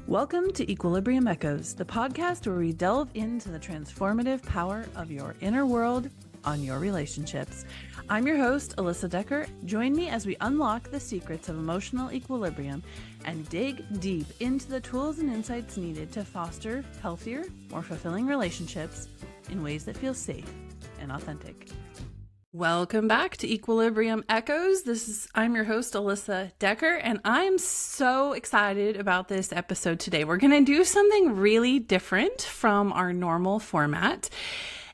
Welcome to Equilibrium Echoes, the podcast where we delve into the transformative power of your inner world on your relationships. I'm your host, Alyssa Decker. Join me as we unlock the secrets of emotional equilibrium and dig deep into the tools and insights needed to foster healthier, more fulfilling relationships in ways that feel safe and authentic. Welcome back to Equilibrium Echoes. I'm your host, Alyssa Decker, and I'm so excited about this episode today. We're going to do something really different from our normal format.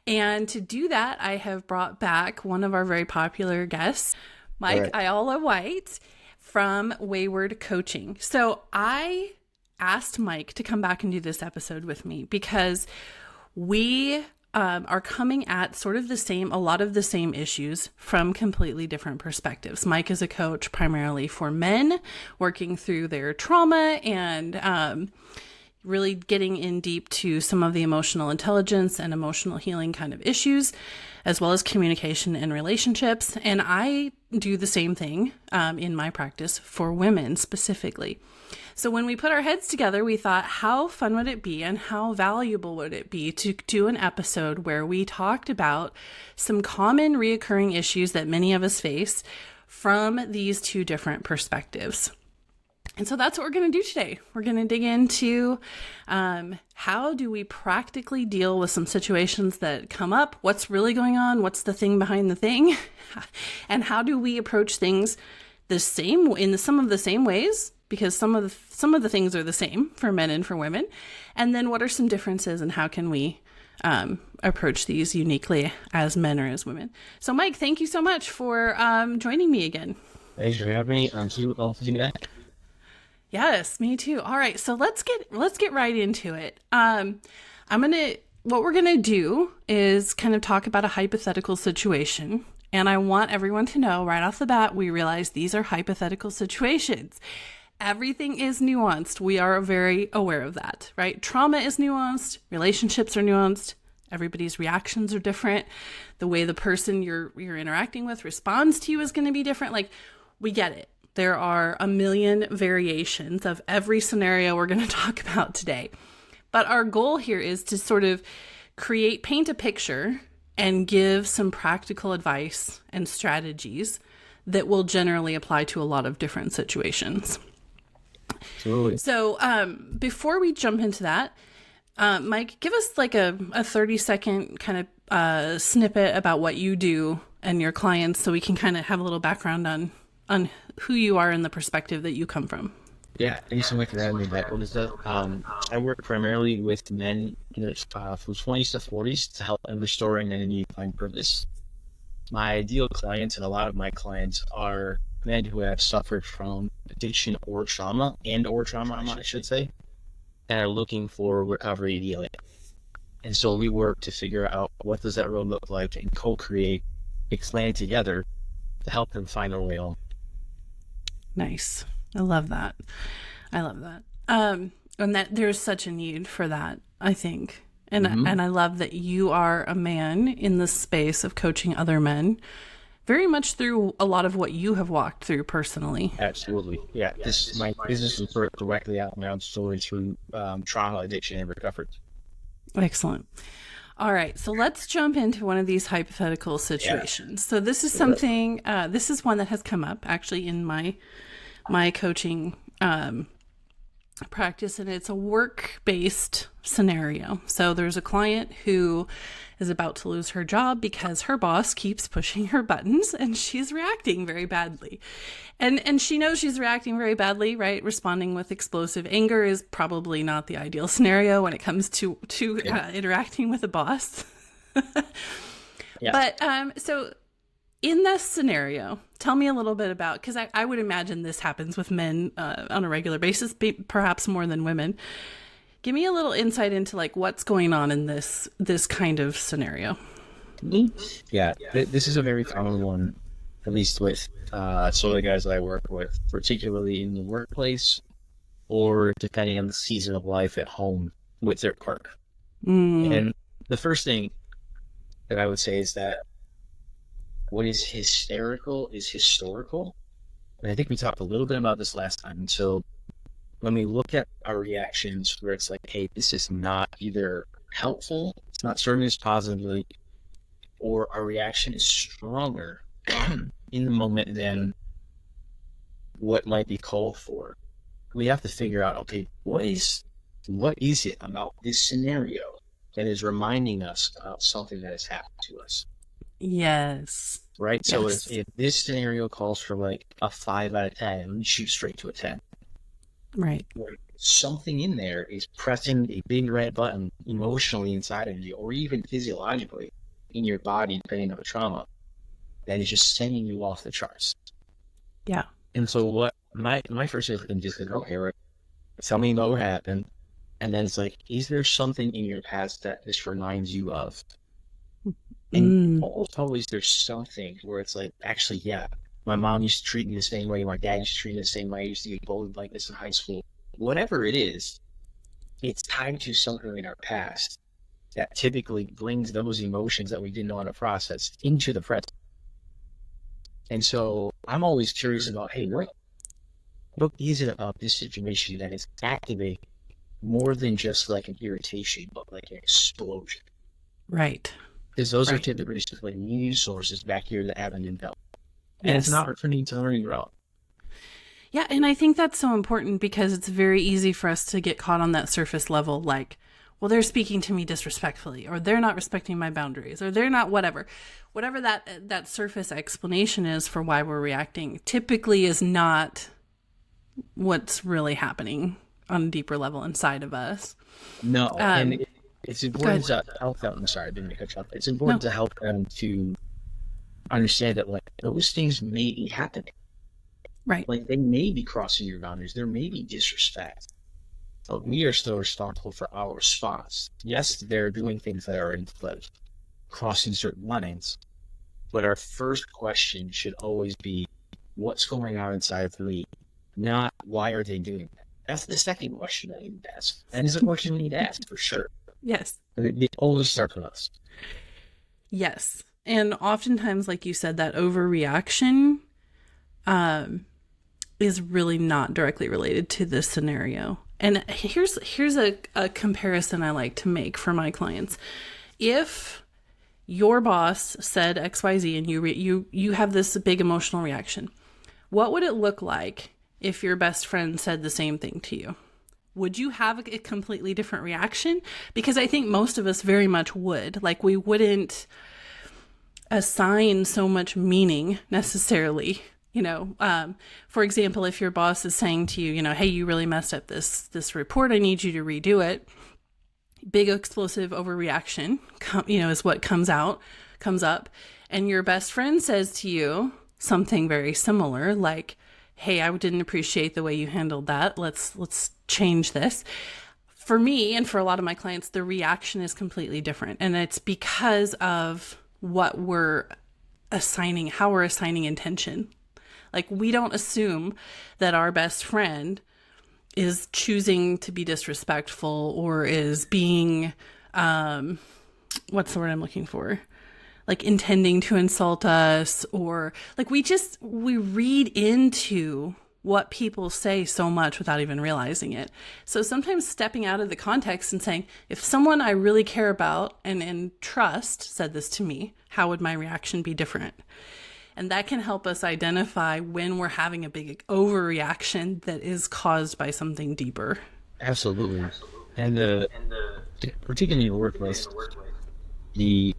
And to do that, I have brought back one of our very popular guests, Mike Ayala-White from Wayward Coaching. So I asked Mike to come back and do this episode with me because we are coming at sort of a lot of the same issues from completely different perspectives. Mike is a coach primarily for men working through their trauma and really getting in deep to some of the emotional intelligence and emotional healing kind of issues, as well as communication and relationships. And I do the same thing in my practice for women specifically. So when we put our heads together, we thought, how fun would it be and how valuable would it be to do an episode where we talked about some common reoccurring issues that many of us face from these two different perspectives. And so that's what we're going to do today. We're going to dig into how do we practically deal with some situations that come up, what's really going on, what's the thing behind the thing, and how do we approach things some of the same ways, because some of the things are the same for men and for women. And then what are some differences and how can we approach these uniquely as men or as women? So Mike, thank you so much for joining me again. Thanks for having me. I'm super to do that. Yes, me too. All right, so let's get right into it. What we're gonna do is kind of talk about a hypothetical situation, and I want everyone to know right off the bat, we realize these are hypothetical situations. Everything is nuanced. We are very aware of that, right? Trauma is nuanced, relationships are nuanced, everybody's reactions are different. The way the person you're interacting with responds to you is going to be different. Like, we get it. There are a million variations of every scenario we're going to talk about today. But our goal here is to sort of paint a picture and give some practical advice and strategies that will generally apply to a lot of different situations. Absolutely. So before we jump into that, Mike, give us like a 30-second kind of snippet about what you do and your clients so we can kind of have a little background on who you are and the perspective that you come from. Yeah, thank you so much for having me back, Alyssa. I work primarily with men from 20s to 40s to help them restore and identity find purpose. My ideal clients and a lot of my clients are men who have suffered from addiction or trauma, I should say, and are looking for recovery and healing. And so we work to figure out what does that road look like and co-create, explain it together to help them find their way home. Nice. I love that. And that there's such a need for that, I think. And and I love that you are a man in the space of coaching other men, very much through a lot of what you have walked through personally. Absolutely. Yeah. My business is directly out my own story through trauma, addiction, and recovery. Excellent. All right, so let's jump into one of these hypothetical situations. Yeah. So this is something, this is one that has come up actually in my coaching practice, and it's a work-based scenario. So there's a client who is about to lose her job because her boss keeps pushing her buttons and she's reacting very badly. And she knows she's reacting very badly, right? Responding with explosive anger is probably not the ideal scenario when it comes to interacting with a boss. Yeah. But so in this scenario, tell me a little bit about, because I would imagine this happens with men on a regular basis, perhaps more than women. Give me a little insight into like what's going on in this kind of scenario. Yeah, this is a very common one, at least with some of the guys that I work with, particularly in the workplace or depending on the season of life at home with their partner. And the first thing that I would say is that what is hysterical is historical. And I think we talked a little bit about this last time. So when we look at our reactions where it's like, hey, this is not either helpful, it's not serving us positively, or our reaction is stronger in the moment than what might be called for, we have to figure out, okay, what is it about this scenario that is reminding us about something that has happened to us? Yes. Right? So Yes. if this scenario calls for like a 5 out of 10, we shoot straight to a 10. Right. Something in there is pressing a big red button emotionally inside of you, or even physiologically in your body, depending on the trauma, that is just sending you off the charts. Yeah. And so what my first instinct is like, okay, right, tell me about what happened. And then it's like, is there something in your past that this reminds you of? And almost always there's something where it's like, actually, yeah, my mom used to treat me the same way, my dad used to treat me the same way, I used to get bullied like this in high school. Whatever it is, it's tied to something in our past that typically brings those emotions that we didn't know how to process into the present. And so I'm always curious about, hey, what is it about this situation that is activating more than just like an irritation, but like an explosion? Right. Because those are typically just like news sources back here that haven't been developed. And Yes. it's not for me to learn about. Yeah, and I think that's so important because it's very easy for us to get caught on that surface level, like, well, they're speaking to me disrespectfully, or they're not respecting my boundaries, or they're not whatever that surface explanation is for why we're reacting typically is not what's really happening on a deeper level inside of us. No, and it's important Good. to help them. I'm sorry, I didn't mean to cut you off. It's important to help them to understand that like those things may be happening. Right. Like they may be crossing your boundaries. There may be disrespect. But we are still responsible for our response. Yes, they're doing things that are crossing certain lines. But our first question should always be, what's going on inside of me? Not why are they doing that? That's the second question that you need to ask. And it's a question we need to ask for sure. Yes. It always starts with us. Yes. And oftentimes, like you said, that overreaction is really not directly related to this scenario. And here's a comparison I like to make for my clients. If your boss said XYZ and you have this big emotional reaction, what would it look like if your best friend said the same thing to you? Would you have a completely different reaction? Because I think most of us very much would. Like, we wouldn't assign so much meaning necessarily. For example, if your boss is saying to you, hey, you really messed up this report, I need you to redo it. Big explosive overreaction, is what comes up. And your best friend says to you something very similar, like, hey, I didn't appreciate the way you handled that. Let's change this. For me and for a lot of my clients, the reaction is completely different. And it's because of what we're assigning, how we're assigning intention. Like, we don't assume that our best friend is choosing to be disrespectful or is being, what's the word I'm looking for? Like, intending to insult us, or like we read into what people say so much without even realizing it. So sometimes stepping out of the context and saying, if someone I really care about and trust said this to me, how would my reaction be different? And that can help us identify when we're having a big overreaction that is caused by something deeper. Absolutely. And particularly in the workplace, your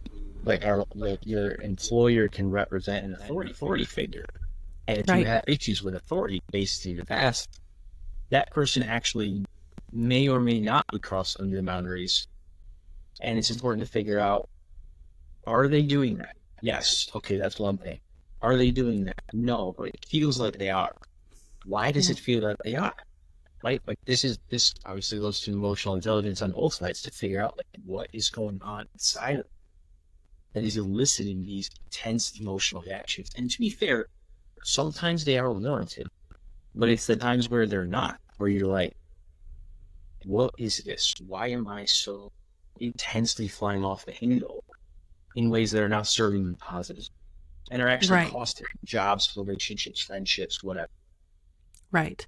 employer can represent an authority figure. And if you have issues with authority based in your past, that person actually may or may not be crossing the boundaries. And it's important to figure out, are they doing that? Yes. Okay, that's one thing. Are they doing that? No, but it feels like they are. Why does it feel like they are? Right? Like this obviously goes to emotional intelligence on both sides to figure out like what is going on inside of them that is eliciting these intense emotional reactions. And to be fair, sometimes they are warranted, but it's the times where they're not, where you're like, what is this? Why am I so intensely flying off the handle in ways that are not serving me positive and are actually costing jobs, relationships, friendships, whatever? Right.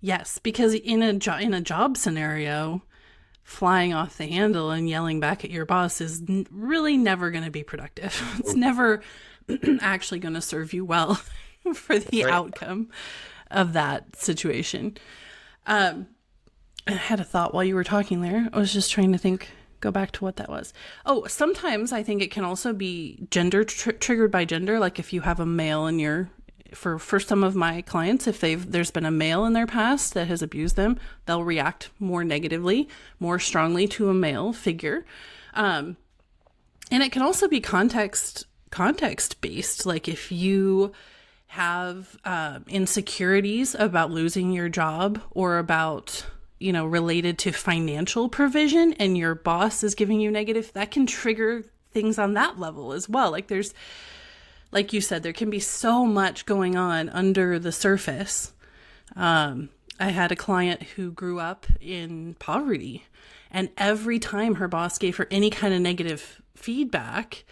Yes, because in a job scenario, flying off the handle and yelling back at your boss is really never going to be productive. It's never actually going to serve you well for the Right. outcome of that situation. I had a thought while you were talking there. I was just trying to go back to what that was. Oh, sometimes I think it can also be gender triggered by gender. Like if you have a male in your, for some of my clients, if there's been a male in their past that has abused them, they'll react more negatively, more strongly to a male figure. And it can also be context based. Like if you have insecurities about losing your job or about related to financial provision and your boss is giving you negative, that can trigger things on that level as well. Like you said, there can be so much going on under the surface. I had a client who grew up in poverty, and every time her boss gave her any kind of negative feedback,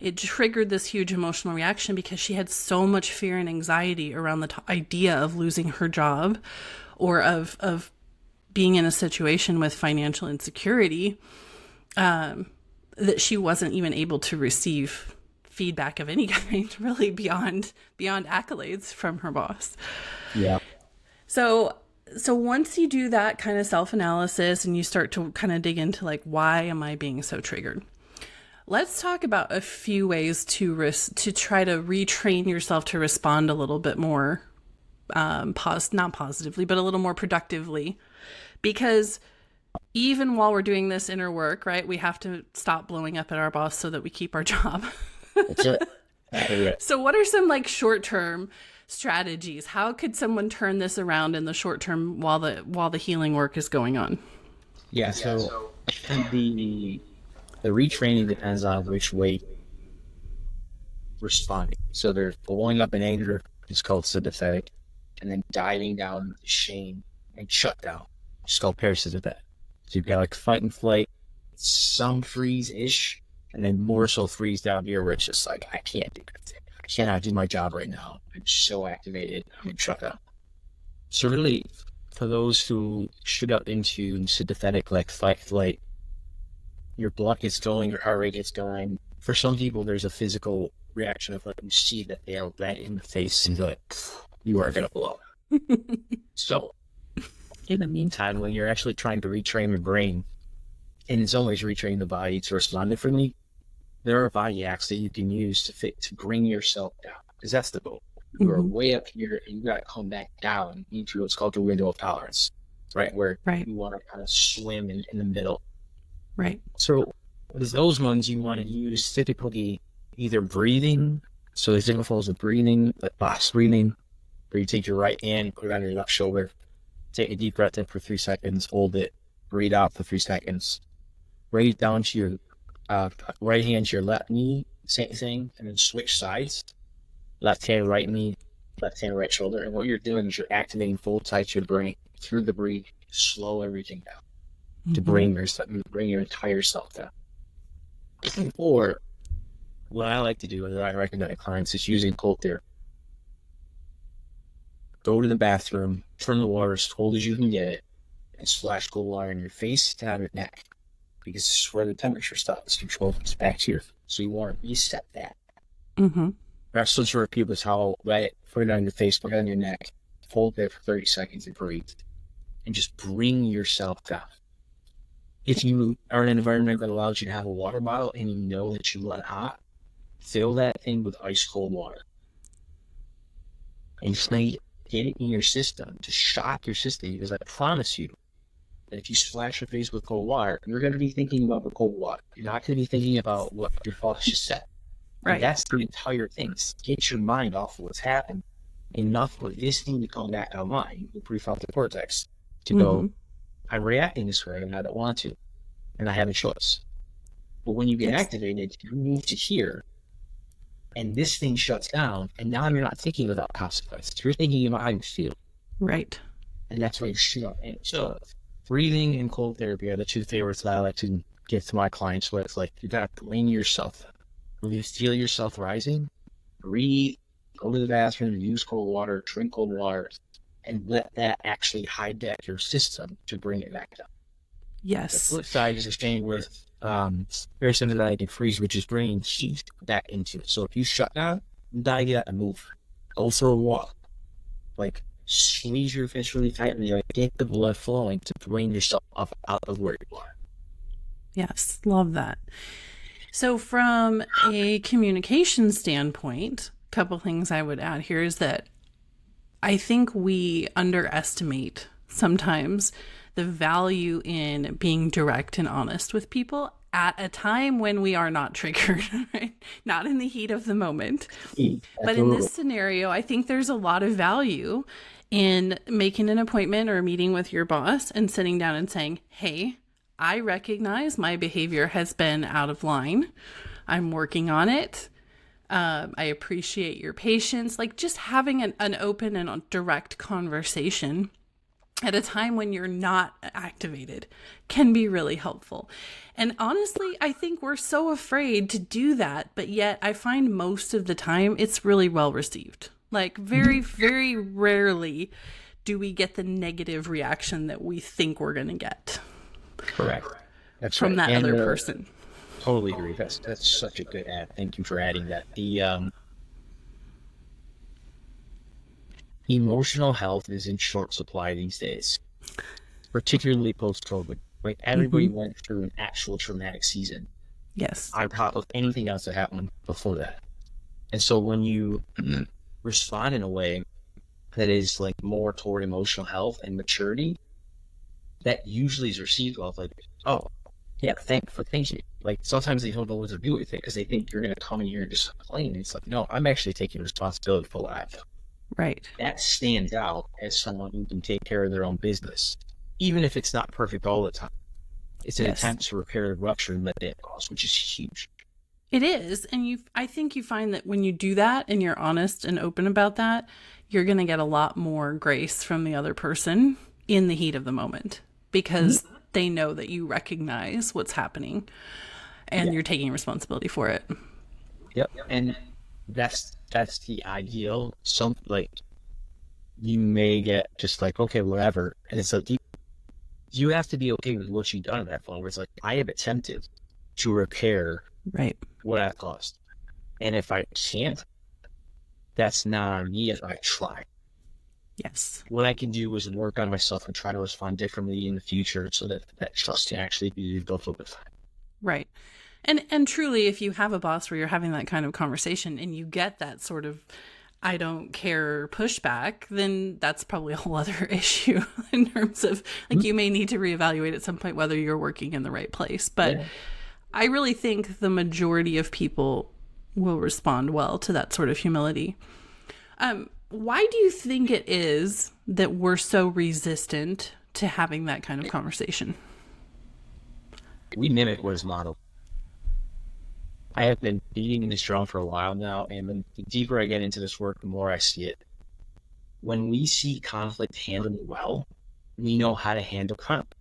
it triggered this huge emotional reaction because she had so much fear and anxiety around the idea of losing her job or of being in a situation with financial insecurity, that she wasn't even able to receive feedback of any kind, really beyond accolades from her boss. Yeah. So once you do that kind of self-analysis and you start to kind of dig into like, why am I being so triggered? Let's talk about a few ways to try to retrain yourself to respond a little bit more, not positively, but a little more productively. Because even while we're doing this inner work, right, we have to stop blowing up at our boss so that we keep our job. That's it. So what are some like short-term strategies? How could someone turn this around in the short term while the healing work is going on? Yeah. So the retraining depends on which way responding. So there's blowing up in anger, it's called sympathetic, and then diving down into shame and shutdown, it's called parasympathetic. So you've got like fight and flight, some freeze-ish, and then more so freeze down here where it's just like, I can't do it. I cannot do my job right now. I'm so activated, I'm in shutdown. So really, for those who shoot up into sympathetic, like fight, flight, your blood gets going, your heart rate gets going. For some people, there's a physical reaction of like, you see that they are red in the face and you're like, you are going to blow. So in the meantime, when you're actually trying to retrain your brain, and it's always retraining the body to respond differently, there are body acts that you can use to bring yourself down, because that's the goal. You are way up here and you got to come back down into what's called the window of tolerance, right? Where you want to kind of swim in the middle. Right. So with those ones, you want to use typically either breathing. So the examples of breathing, like box breathing, where you take your right hand, put it on your left shoulder, take a deep breath in for 3 seconds, hold it, breathe out for 3 seconds, raise down to your right hand to your left knee, same thing, and then switch sides. Left hand, right knee, left hand, right shoulder. And what you're doing is you're activating both sides of your brain through the breathe, slow everything down to bring your entire self down. Or what I like to do, and I recommend clients, is using cold therapy. Go to the bathroom, turn the water as cold as you can get it, and splash cold water in your face, down your neck, because this is where the temperature stops. Control comes back here. So you want to reset that. That's what sort of people is how put it on your face, put it on your neck, hold there for 30 seconds and breathe, and just bring yourself down. If you are in an environment that allows you to have a water bottle and you know that you want hot, fill that thing with ice cold water. And get it in your system to shock your system, because I promise you that if you splash your face with cold water, you're going to be thinking about the cold water. You're not going to be thinking about what your boss just said. Right. And that's the entire thing. Get your mind off of what's happened enough for this thing to come back online, the prefrontal cortex, to go, I'm reacting this way and I don't want to, and I have a choice. But when you get activated, you move to here, and this thing shuts down, and now you're not thinking about consequences. You're thinking about how you feel. Right. And that's where you shut up. And so breathing and cold therapy are the two favorites that I like to get to my clients with. Like, you got to bring yourself. When you feel yourself rising, breathe, go to the bathroom, use cold water, drink cold water, and let that actually hijack your system to bring it back down. The Yes. flip side is the same with very similar like in freeze, which is bringing heat back into it. So if you shut down, you gotta get out and move. Go for a walk. Like squeeze your fist really tight and like get the blood flowing to bring yourself up out of where you are. Yes. Love that. So from a communication standpoint, a couple things I would add here is that I think we underestimate sometimes the value in being direct and honest with people at a time when we are not triggered, right? Not in the heat of the moment. But in this scenario, I think there's a lot of value in making an appointment or a meeting with your boss and sitting down and saying, hey, I recognize my behavior has been out of line. I'm working on it. I appreciate your patience. Like just having an open and direct conversation at a time when you're not activated can be really helpful. And honestly, I think we're so afraid to do that, but yet I find most of the time it's really well received. Like very, very rarely do we get the negative reaction that we think we're going to get. Correct. That's from right. that other person. Totally agree. That's such a good ad. Thank you for adding that. The emotional health is in short supply these days, particularly post-COVID. Right? Everybody went through an actual traumatic season. Yes. On top of anything else that happened before that. And so when you respond in a way that is like more toward emotional health and maturity, that usually is received well, like, oh, yeah, thanks. Like sometimes they don't know what to do with it because they think you're going to come in here and just complain. It's like, no, I'm actually taking responsibility for what I've done. Right. That stands out as someone who can take care of their own business, even if it's not perfect all the time. It's an attempt to repair a rupture and let that cause, which is huge. It is. And I think you find that when you do that and you're honest and open about that, you're going to get a lot more grace from the other person in the heat of the moment because they know that you recognize what's happening and you're taking responsibility for it. Yep. And that's the ideal. Like you may get just like, okay, whatever. And it's like, you have to be okay with what you've done at that point where it's like, I have attempted to repair what I've caused. And if I can't, that's not on me if I try. Yes. What I can do is work on myself and try to respond differently in the future so that trust can actually be built over time. Right. And truly, if you have a boss where you're having that kind of conversation and you get that sort of I don't care pushback, then that's probably a whole other issue in terms of like you may need to reevaluate at some point whether you're working in the right place. But I really think the majority of people will respond well to that sort of humility. Why do you think it is that we're so resistant to having that kind of conversation? We mimic what is modeled. I have been beating this drum for a while now, and the deeper I get into this work, the more I see it. When we see conflict handled well, we know how to handle conflict.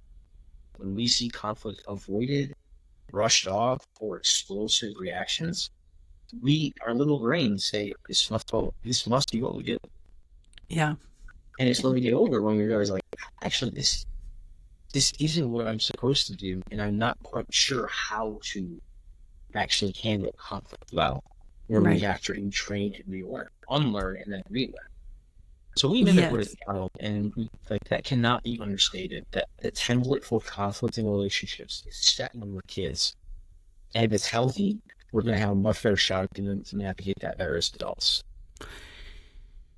When we see conflict avoided, brushed off, or explosive reactions, our little brains say, this must be what we do. Yeah. And it's when we get older when we realize, like, actually, this isn't what I'm supposed to do, and I'm not quite sure how to actually handle conflict well. Where we have to train and relearn, unlearn, and then relearn. So we mimic what is modeled, and like that cannot be understated. That the template for conflict in relationships is set when we're kids. And if it's healthy, we're going to have a much better shot at to navigate that better as adults.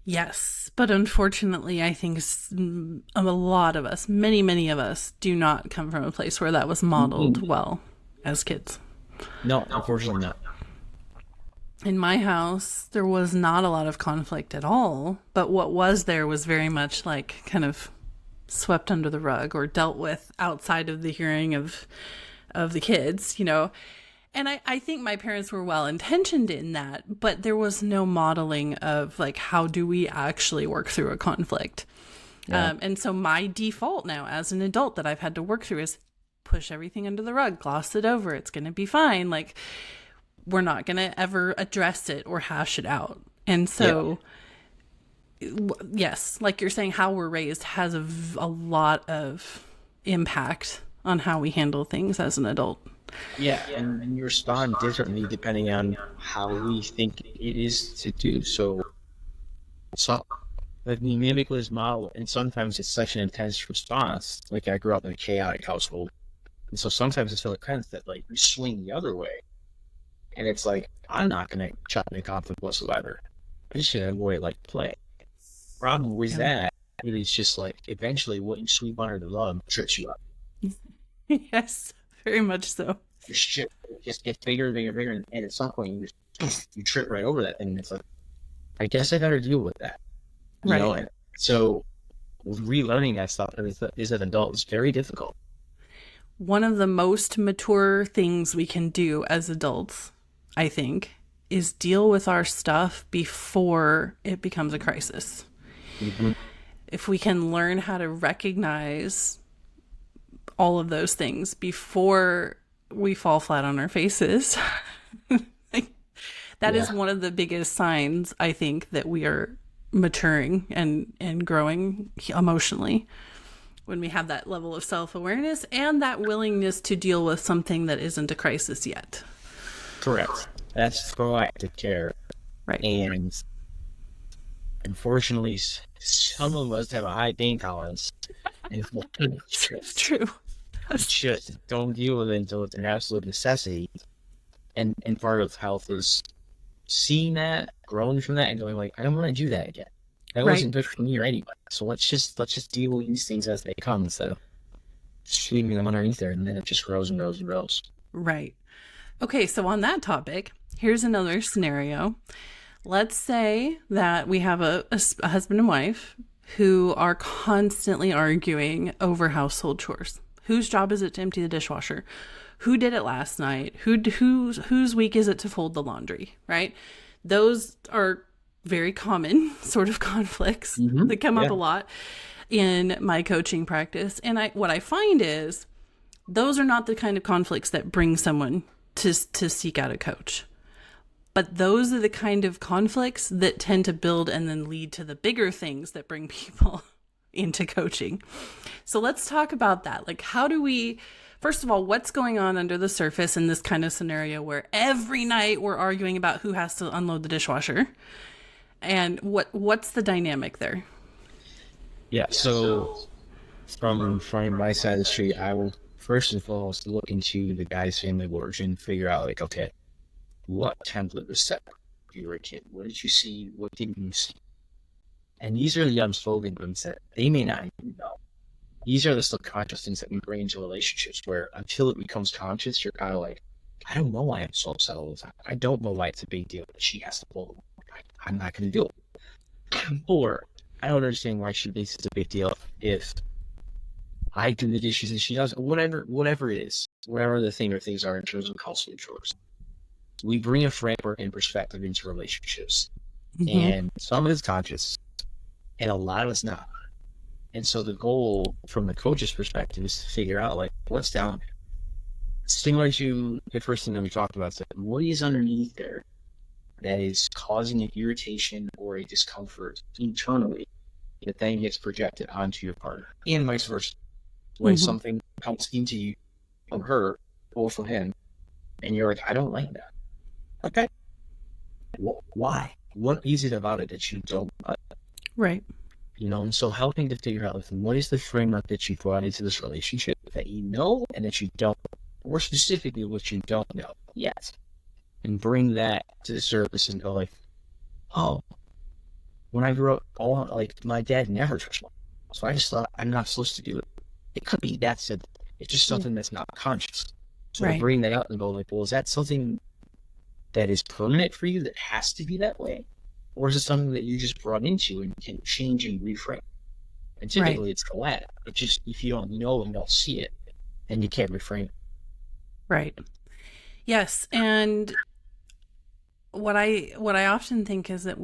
Yes, but unfortunately, I think a lot of us, many of us, do not come from a place where that was modeled well as kids. No, unfortunately not. In my house, there was not a lot of conflict at all, but what was there was very much like kind of swept under the rug or dealt with outside of the hearing of the kids, you know. And I think my parents were well-intentioned in that, but there was no modeling of like, how do we actually work through a conflict? Yeah. And so my default now as an adult that I've had to work through is push everything under the rug, gloss it over. It's going to be fine. Like, we're not going to ever address it or hash it out. And so yes, like you're saying, how we're raised has a lot of impact on how we handle things as an adult. Yeah, and you respond differently depending on how we think it is to do. So like we mimic his model, and sometimes it's such an intense response. Like I grew up in a chaotic household, and so sometimes it's so intense that like you swing the other way, and it's like I'm not gonna try to conflict whatsoever. I just should avoid like play. Problem with that, it is just like eventually what you sweep under the rug trips you up. Yes, very much so. Your shit just gets bigger and bigger and bigger, and at some point you trip right over that thing, and it's like I guess I gotta deal with that. You know, and so relearning that stuff as an adult is very difficult. One of the most mature things we can do as adults, I think, is deal with our stuff before it becomes a crisis. Mm-hmm. If we can learn how to recognize all of those things before we fall flat on our faces, that is one of the biggest signs, I think, that we are maturing and growing emotionally, when we have that level of self-awareness and that willingness to deal with something that isn't a crisis yet. Correct. That's proactive care. Right. And unfortunately, some of us have a high pain tolerance. It's true. Just don't deal with it until it's an absolute necessity. And part of health is seeing that, growing from that, and going like, I don't want to do that again. That wasn't good for me or anybody. So let's just deal with these things as they come instead of sweeping them underneath there, and then it just grows and grows and grows. Right. Okay, so on that topic, here's another scenario. Let's say that we have a husband and wife who are constantly arguing over household chores. Whose job is it to empty the dishwasher? Who did it last night? Whose week is it to fold the laundry? Right? Those are very common sort of conflicts that come up a lot in my coaching practice. And what I find is those are not the kind of conflicts that bring someone to seek out a coach. But those are the kind of conflicts that tend to build and then lead to the bigger things that bring people into coaching. So let's talk about that. Like, how do we, first of all, what's going on under the surface in this kind of scenario where every night we're arguing about who has to unload the dishwasher? And what's the dynamic there? Yeah, so from my side of the street, I will first and foremost look into the guy's family of origin, figure out like, okay, what template was set when you were a kid? What did you see? What didn't you see? And these are the unspoken things that they may not even know. These are the subconscious things that we bring into relationships where until it becomes conscious, you're kind of like, I don't know why I'm so upset all the time. I don't know why it's a big deal that she has to pull. I'm not going to do it. Or I don't understand why she thinks it's a big deal if I do the dishes and she doesn't. Whatever it is, whatever the thing or things are in terms of household chores. We bring a framework and perspective into relationships. And some of it's conscious and a lot of it's not. And so the goal from the coach's perspective is to figure out like what's down there. Similar to the first thing that we talked about, so what is underneath there that is causing an irritation or a discomfort internally that then gets projected onto your partner, and vice versa. When something comes into you from her or from him, and you're like, I don't like that. Okay. Why? What is it about it that you don't like? Right. You know, and so helping to figure out what is the framework that you brought into this relationship that you know and that you don't, or specifically what you don't know yet, and bring that to the surface and go like, oh, when I grew up, my dad never touched me, so I just thought I'm not supposed to do it. It could be that simple. It's just something that's not conscious. So to bring that out and go like, well, is that something that is permanent for you that has to be that way? Or is it something that you just brought into and can change and reframe? And typically it's the latter. It's just if you don't know and don't see it, then you can't reframe it. Right. Yes. And what I often think is that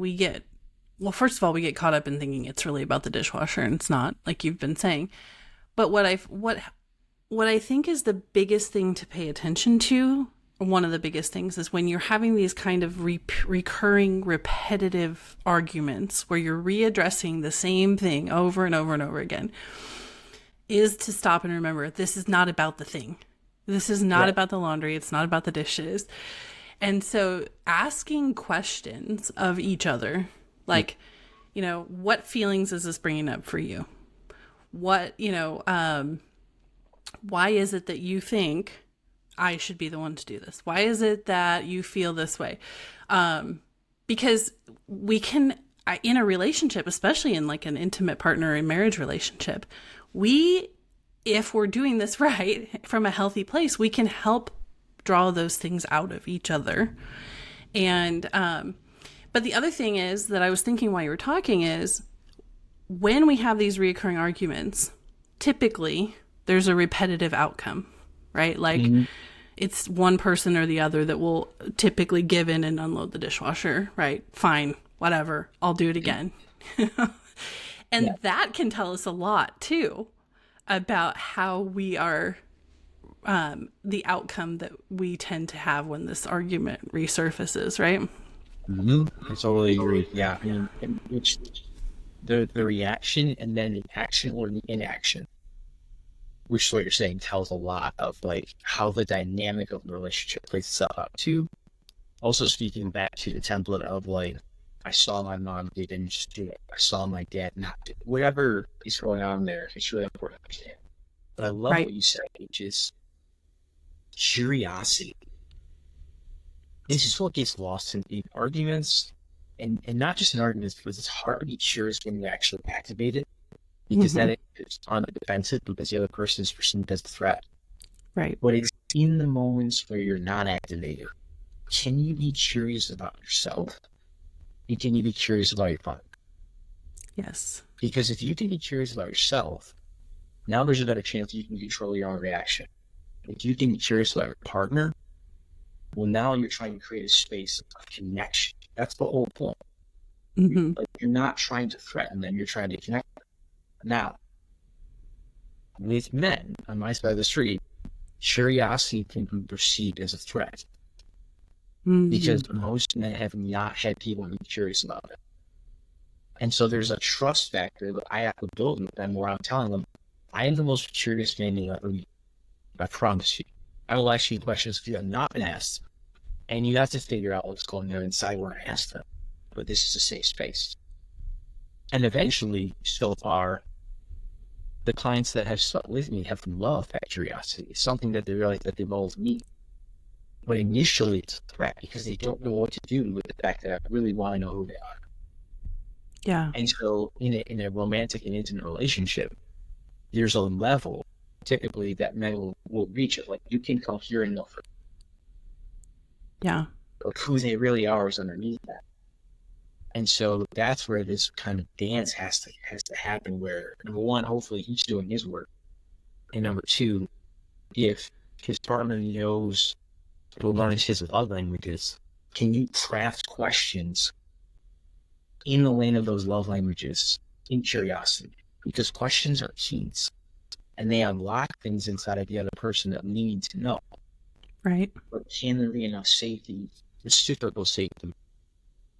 first of all, we get caught up in thinking it's really about the dishwasher, and it's not, like you've been saying. But what I think is the biggest thing to pay attention to one of the biggest things is when you're having these kind of recurring, repetitive arguments where you're readdressing the same thing over and over and over again, is to stop and remember, this is not about the thing. This is not about the laundry. It's not about the dishes. And so asking questions of each other, like, you know, what feelings is this bringing up for you? What, you know, why is it that you think I should be the one to do this? Why is it that you feel this way? Because we can, in a relationship, especially in like an intimate partner and marriage relationship, if we're doing this right from a healthy place, we can help draw those things out of each other. And, but the other thing is that I was thinking while you were talking is when we have these reoccurring arguments, typically there's a repetitive outcome, right? Like it's one person or the other that will typically give in and unload the dishwasher, right? Fine, whatever, I'll do it again. And that can tell us a lot too about how we are, the outcome that we tend to have when this argument resurfaces, right? I totally agree. Yeah. I mean, which the reaction and then the action or the inaction, which is what you're saying, tells a lot of like how the dynamic of the relationship plays itself out too. Also speaking back to the template of like, I saw my mom, they didn't just do it. I saw my dad not do it. Whatever is going on there, it's really important to understand. But I love what you said, which is curiosity. This is what gets lost in arguments, and not just in arguments, because it's hard to be curious when you actually activate it, because then it's on the defensive because the other person is perceived as a threat. Right. But it's in the moments where you're not activated. Can you be curious about yourself? And can you be curious about your partner? Yes. Because if you can be curious about yourself, now there's a better chance you can control your own reaction. If you can be curious about your partner, well, now you're trying to create a space of connection. That's the whole point. You're not trying to threaten them, you're trying to connect them. Now, with men on my side of the street, curiosity can be perceived as a threat. Because most men have not had people be curious about it. And so there's a trust factor that I have to build with them where I'm telling them, I am the most curious man you'll ever meet. I promise you. I will ask you questions if you have not been asked. And you have to figure out what's going on inside when I ask them. But this is a safe space. And eventually, so far, the clients that have stuck with me have loved that curiosity. It's something that they realize that they've always needed. But initially, it's a threat because they don't know what to do with the fact that I really want to know who they are. Yeah. And so in a romantic and intimate relationship, there's a level typically that men will reach it. Like, you can come here and know for who they really are is underneath that. And so that's where this kind of dance has to happen where, number one, hopefully he's doing his work. And number two, if his partner knows to learn his love languages, can you craft questions in the lane of those love languages in curiosity? Because questions are keys and they unlock things inside of the other person that we need to know. Right. But can there be enough safety, reciprocal safety,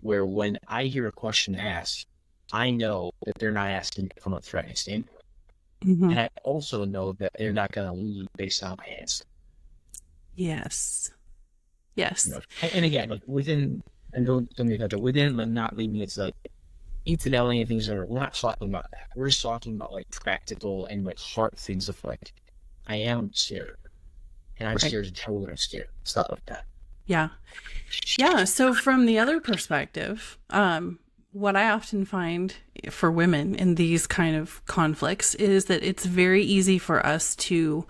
where when I hear a question asked, I know that they're not asking from a threatening standpoint. And I also know that they're not going to leave based on my answer. Yes. Yes. You know, and again, like within not leaving it's like infidelity and things that are, we're not talking about that. We're just talking about like practical and like heart things of like, I am scared. And I'm scared to tell what I'm scared. Stuff like that. Yeah. Yeah. So from the other perspective, what I often find for women in these kind of conflicts is that it's very easy for us to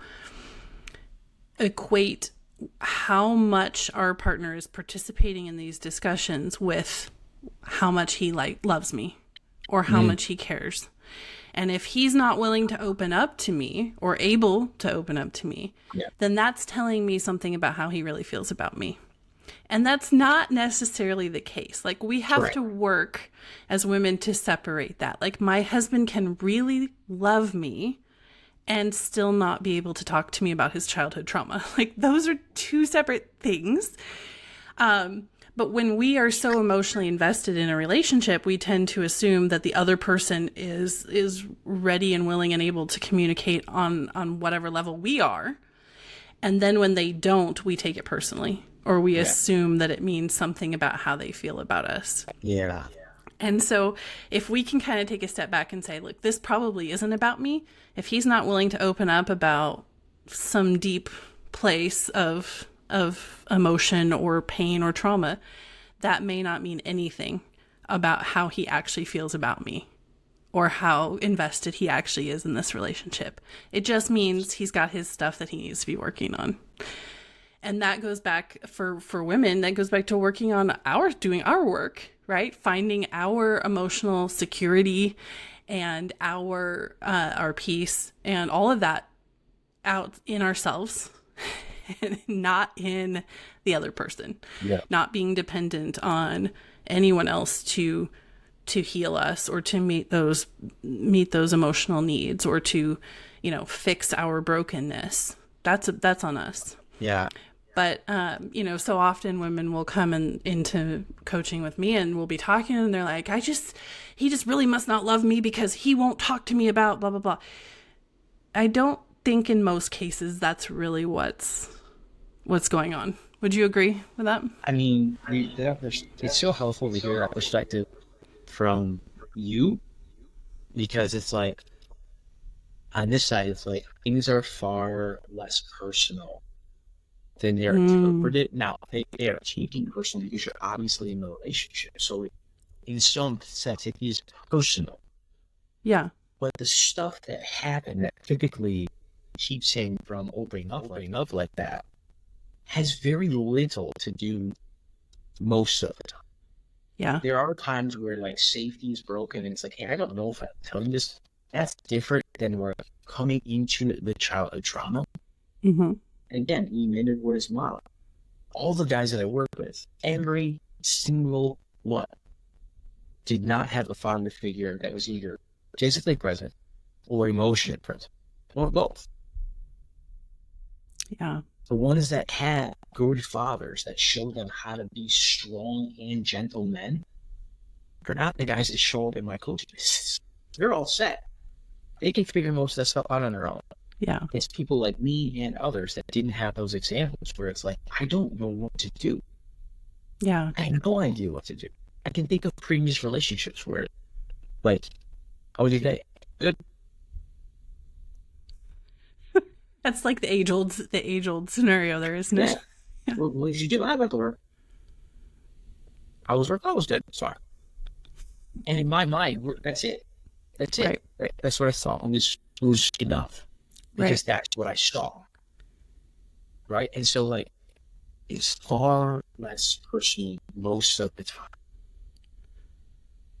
equate how much our partner is participating in these discussions with how much he loves me or how much he cares. And if he's not willing to open up to me or able to open up to me, then that's telling me something about how he really feels about me. And that's not necessarily the case. Like, we have to work as women to separate that. Like, my husband can really love me and still not be able to talk to me about his childhood trauma. Like, those are two separate things. But when we are so emotionally invested in a relationship, we tend to assume that the other person is ready and willing and able to communicate on whatever level we are. And then when they don't, we take it personally, or we assume that it means something about how they feel about us. Yeah. And so if we can kind of take a step back and say, look, this probably isn't about me. If he's not willing to open up about some deep place of emotion or pain or trauma, that may not mean anything about how he actually feels about me or how invested he actually is in this relationship. It just means he's got his stuff that he needs to be working on. And that goes back for women, that goes back to working on doing our work, right? Finding our emotional security and our peace and all of that out in ourselves. Not in the other person. Yeah. Not being dependent on anyone else to heal us or to meet those emotional needs or to, fix our brokenness. That's on us. Yeah. But so often women will come into coaching with me and we'll be talking and they're like, he just really must not love me because he won't talk to me about blah blah blah. I don't think in most cases that's really what's going on. Would you agree with that? I mean, it's so helpful to hear that perspective from you, because it's like, on this side, it's like things are far less personal than they're interpreted. Now, they are taking personal because you're obviously in a relationship. So in some sense, it is personal. Yeah. But the stuff that happened that typically keeps him from opening up like that has very little to do most of the time. Yeah. There are times where like safety is broken and it's like, hey, I don't know if I'm telling this. That's different than we're coming into the childhood trauma. Mm-hmm. And again, he minted what his mom. All the guys that I work with, every single one did not have a father figure that was either physically present or emotionally present, or both. Yeah. The ones that had good fathers that showed them how to be strong and gentle men, they're not the guys that show up in my coaching. They're all set. They can figure most of that stuff out on their own. Yeah. It's people like me and others that didn't have those examples where it's like, I don't know what to do. Yeah. I have no idea what to do. I can think of previous relationships where, like, how was your day? Good. That's like the age old scenario there, isn't it? Yeah. What did you do? I went to work. I was good. Sorry. And in my mind, that's it. That's it. Right. That's what I saw. And this was enough. Because that's what I saw. Right? And so, like, it's far less personal most of the time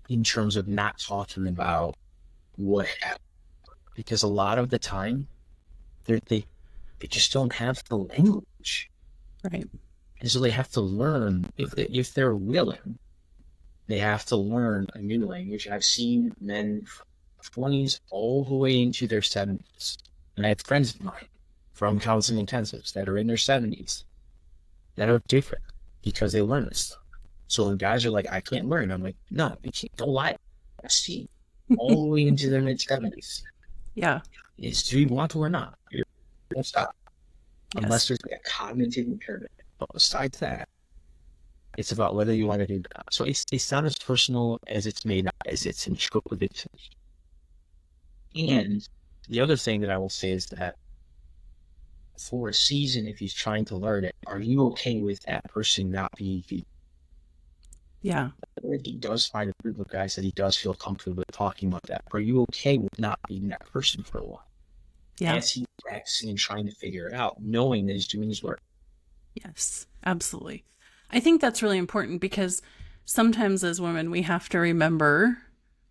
in terms of not talking about what happened. Because a lot of the time, they just don't have the language. Right. And so they have to learn, if they're willing, they have to learn a new language. I've seen men from 20s all the way into their 70s. And I have friends of mine from counseling intensives that are in their 70s that are different because they learn this stuff. So when guys are like, I can't learn, I'm like, no, you can't. Don't lie. I see. All the way into their mid-70s. Yeah. Do you want to or not? Don't stop. Yes. Unless there's like a cognitive impairment. But besides that, it's about whether you want to do that. So it's not as personal as it's made out, as it's interpreted. And the other thing that I will say is that for a season, if he's trying to learn it, are you okay with that person not being you? Yeah. He does find a group of guys that he does feel comfortable with talking about that. Are you okay with not being that person for a while? Yeah. As he's practicing and trying to figure it out, knowing that he's doing his work. Yes, absolutely. I think that's really important because sometimes as women, we have to remember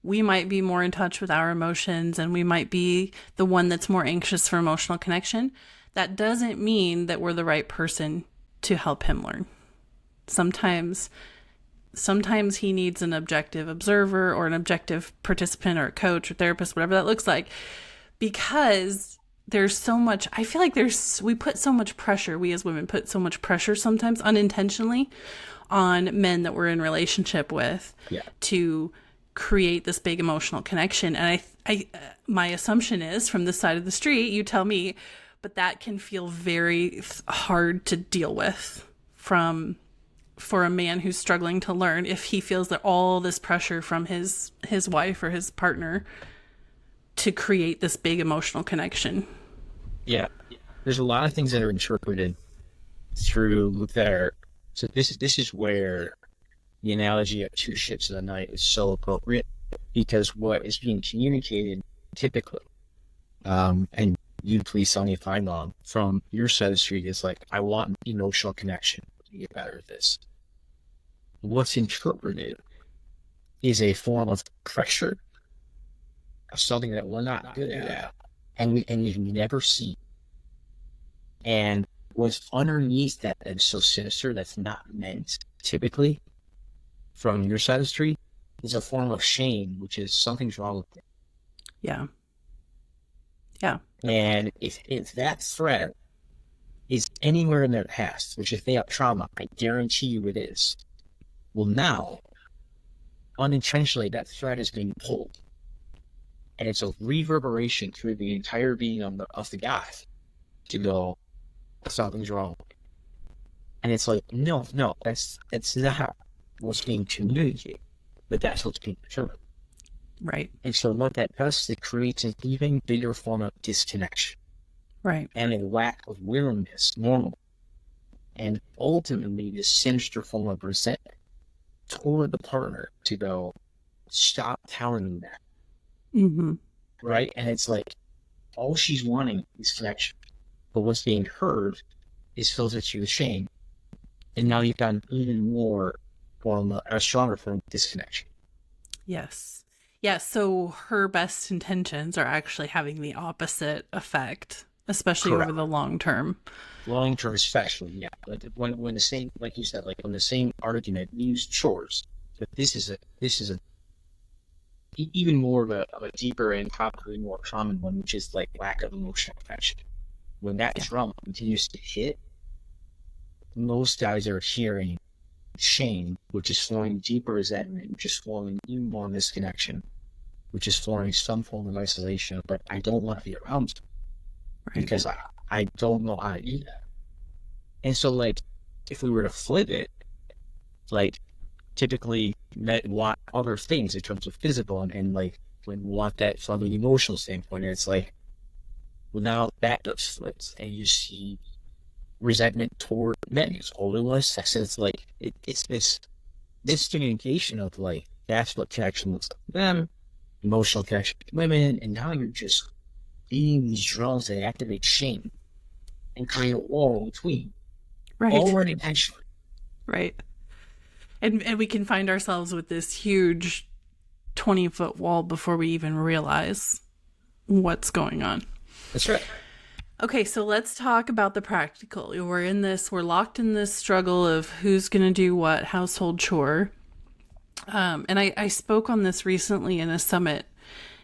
we might be more in touch with our emotions and we might be the one that's more anxious for emotional connection. That doesn't mean that we're the right person to help him learn. Sometimes he needs an objective observer or an objective participant or a coach or therapist, whatever that looks like, because there's so much, I feel like we put so much pressure, we as women put so much pressure sometimes unintentionally on men that we're in relationship with Yeah. to create this big emotional connection. And my assumption is, from this side of the street, you tell me, but that can feel very hard to deal with for a man who's struggling to learn, if he feels that all this pressure from his wife or his partner to create this big emotional connection. Yeah. There's a lot of things that are interpreted through there. So this is where the analogy of two ships in the night is so appropriate, because what is being communicated typically, and you please tell me if I'm wrong, from your side of the street is like, I want emotional connection to get better at this. What's interpreted is a form of pressure of something that we're not good at, and we never see. And what's underneath that is so sinister, that's not meant typically from your side of the street, is a form of shame, which is something's wrong with it. Yeah. Yeah. And if that thread is anywhere in their past, which if they have trauma, I guarantee you it is. Well, now, unintentionally, that thread is being pulled. And it's a reverberation through the entire being of the guy to go, something's wrong. And it's like, no, that's not what's being communicated, but that's what's being determined. Right. And so what that does is it creates an even bigger form of disconnection. Right. And a lack of willingness, normal. And ultimately, this sinister form of resentment toward the partner to go, stop telling me that. Mm-hmm. Right? And it's like, all she's wanting is connection. But what's being heard is filtered through shame. And now you've got an even more form, a stronger form of disconnection. Yes. Yeah, so her best intentions are actually having the opposite effect, especially Correct. over the long term. Long term, especially, yeah. But when the same, like you said, like when the same argument use chores, but this is even more of a deeper and probably more common one, which is like lack of emotional connection. When that drum continues to hit, most guys are hearing shame, which is flowing deeper resentment, which is flowing even more misconnection, which is flowing some form of isolation. But I don't want to be around you because I don't know how to do that. And so, like, if we were to flip it, like, typically men want other things in terms of physical, and like, when we want that from an emotional standpoint, it's like, well, now that just flips, and you see resentment toward men. It's only less sex. It's like, it's this communication of like, that's what connection looks like to them, emotional connection to women, and now you're just eating these drums that activate shame and create a wall between. Right. Already intentionally. Right. And we can find ourselves with this huge 20-foot wall before we even realize what's going on. That's right. Okay, so let's talk about the practical. We're locked in this struggle of who's going to do what household chore. And I spoke on this recently in a summit,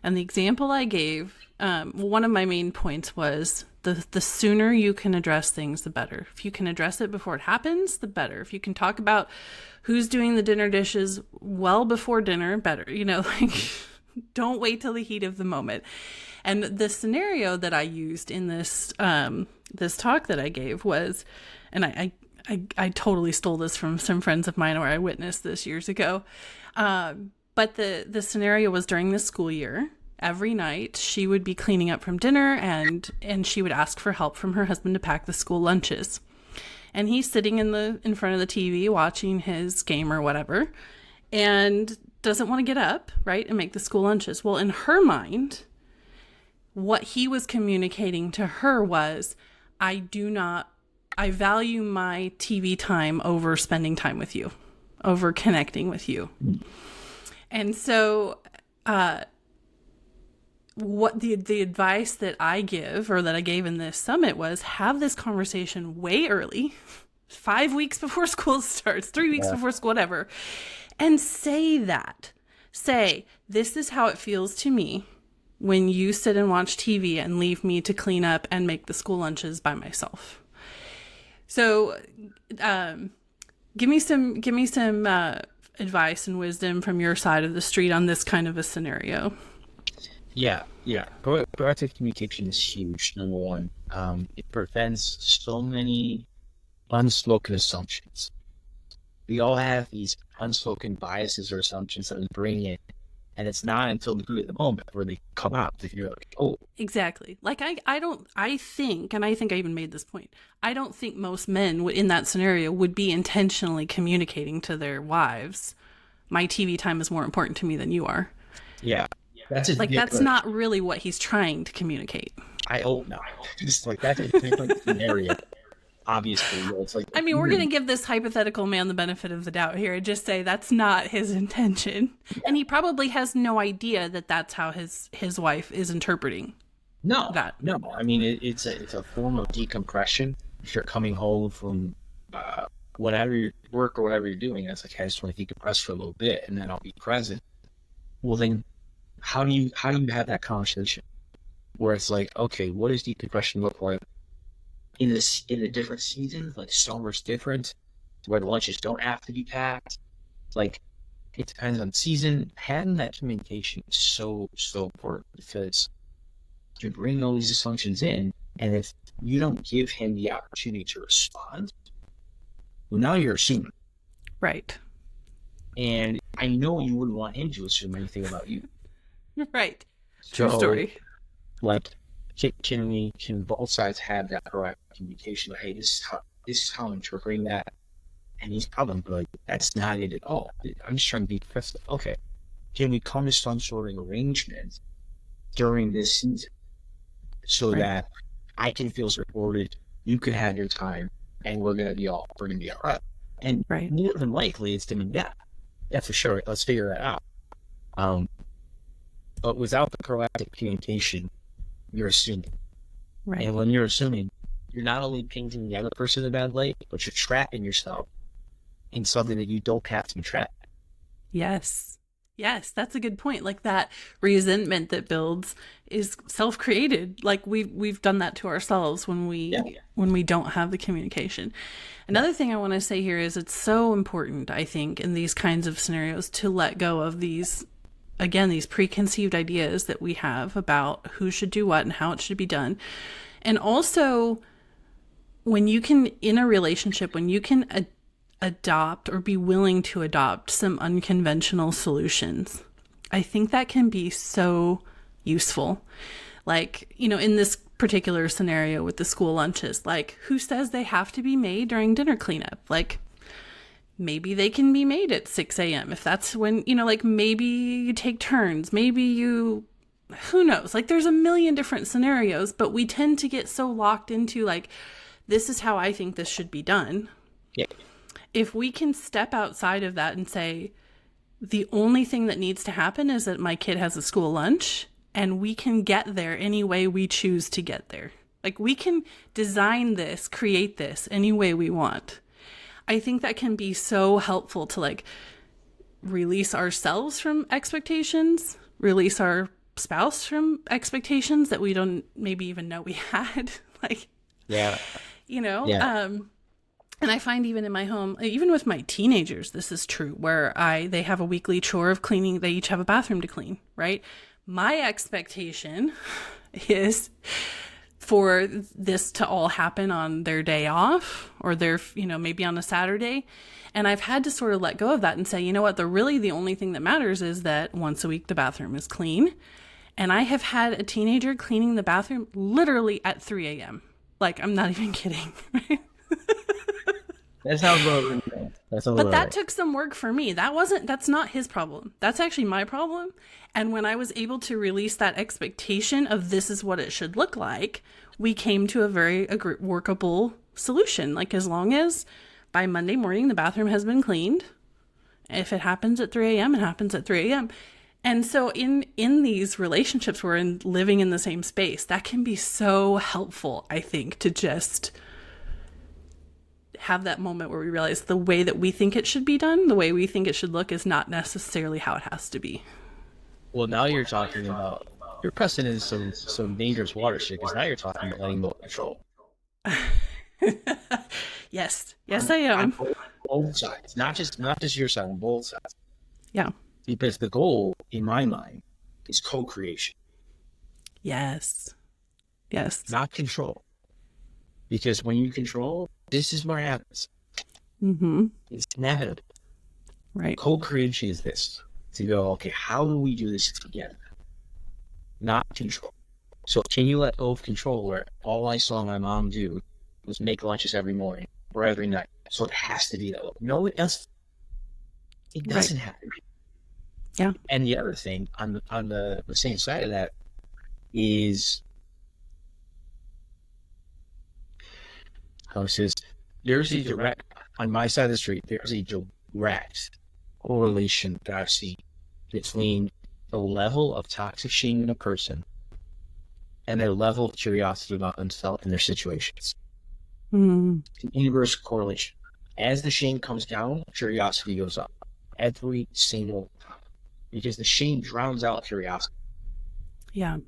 and the example I gave, one of my main points was the sooner you can address things, the better. If you can address it before it happens, the better. If you can talk about who's doing the dinner dishes well before dinner, better. Like, don't wait till the heat of the moment. And the scenario that I used in this this talk that I gave was, and I totally stole this from some friends of mine where I witnessed this years ago. But the scenario was during the school year. Every night she would be cleaning up from dinner and she would ask for help from her husband to pack the school lunches. And he's sitting in front of the TV watching his game or whatever and doesn't want to get up, right, and make the school lunches. Well, in her mind, what he was communicating to her was, I value my TV time over spending time with you, over connecting with you. And so what the advice that I give, or that I gave in this summit, was have this conversation way early, 5 weeks before school starts, 3 weeks before school, whatever, and say, this is how it feels to me when you sit and watch TV and leave me to clean up and make the school lunches by myself. So, give me some advice and wisdom from your side of the street on this kind of a scenario. Yeah. Proactive communication is huge, number one. It prevents so many unspoken assumptions. We all have these unspoken biases or assumptions that we bring in, and it's not until the heat of the moment where they come out that you're like, oh. Exactly. Like I think, and I think I even made this point, I don't think most men in that scenario would be intentionally communicating to their wives, my TV time is more important to me than you are. Yeah. That's not really what he's trying to communicate. I hope not. Just like that's a different scenario. Obviously, it's like. I mean, we're going to give this hypothetical man the benefit of the doubt here and just say that's not his intention. Yeah. And he probably has no idea that that's how his wife is interpreting that. No. I mean, it's a form of decompression. If you're coming home from whatever your work or whatever you're doing, it's like, I just want to decompress for a little bit and then I'll be present. Well, then how do you have that conversation where it's like, okay, what does decompression look like? In the different seasons, like summer's different, where the lunches don't have to be packed. Like, it depends on season. Having that communication is so important because you bring all these assumptions in, and if you don't give him the opportunity to respond, well, now you're assuming. Right. And I know you wouldn't want him to assume anything about you. Right. True story. Like, can both sides have that proactive communication? Like, hey, this is how I'm interpreting that, and he's probably like, that's not it at all. I'm just trying to be professional. Okay, can we come to some sort of arrangement during this season so that I can feel supported, you can have your time, and we're gonna be all right. And more than likely, it's gonna be yeah, for sure. Let's figure that out. But without the proactive communication, you're assuming. Right. And when you're assuming, you're not only painting the other person in a bad light, but you're trapping yourself in something that you don't have to be trapped. Yes, that's a good point. Like, that resentment that builds is self-created. Like, we've done that to ourselves when we don't have the communication. Another thing I want to say here is it's so important, I think, in these kinds of scenarios to let go of these preconceived ideas that we have about who should do what and how it should be done. And also, when you can, in a relationship, when you can adopt or be willing to adopt some unconventional solutions, I think that can be so useful. Like, in this particular scenario with the school lunches, like, who says they have to be made during dinner cleanup? Like, maybe they can be made at 6 a.m. if that's when, like, maybe you take turns, who knows? Like, there's a million different scenarios, but we tend to get so locked into, like, this is how I think this should be done. Yeah. If we can step outside of that and say, the only thing that needs to happen is that my kid has a school lunch, and we can get there any way we choose to get there. Like, we can design this, create this any way we want. I think that can be so helpful to, like, release ourselves from expectations, release our spouse from expectations that we don't maybe even know we had. Like, yeah. And I find even in my home, even with my teenagers, this is true, where they have a weekly chore of cleaning. They each have a bathroom to clean, right? My expectation is for this to all happen on their day off or their, maybe on a Saturday. And I've had to sort of let go of that and say, you know what, the only thing that matters is that once a week the bathroom is clean. And I have had a teenager cleaning the bathroom literally at 3 a.m. Like, I'm not even kidding. Right? That sounds about right. But that took some work for me. That's not his problem. That's actually my problem. And when I was able to release that expectation of this is what it should look like, we came to a very workable solution. Like, as long as by Monday morning the bathroom has been cleaned, if it happens at 3 a.m., it happens at 3 a.m. And so in these relationships where we're living in the same space, that can be so helpful, I think, to just have that moment where we realize the way that we think it should be done, the way we think it should look, is not necessarily how it has to be. Well, now you're talking about You're pressing into some dangerous watershed because now you're talking about letting go of control. Yes. Yes, I am. On both sides, not just your side, on both sides. Yeah. Because the goal, in my mind, is co-creation, Yes. Yes. not control. Because when you control, this is what happens. Mm-hmm. It's inevitable. Right. Co-creation is this. To go, okay, how do we do this together? Not control. So can you let go of control where all I saw my mom do was make lunches every morning or every night? So it has to be that way. No, it doesn't. It doesn't have to be. Yeah. And the other thing on the same side of that is how it says there's a direct on my side of the street, there's a direct correlation that I've seen between the level of toxic shame in a person and their level of curiosity about themselves and their situations. Mm. It's an inverse correlation. As the shame comes down, curiosity goes up. Every single time. Because the shame drowns out curiosity. Yeah.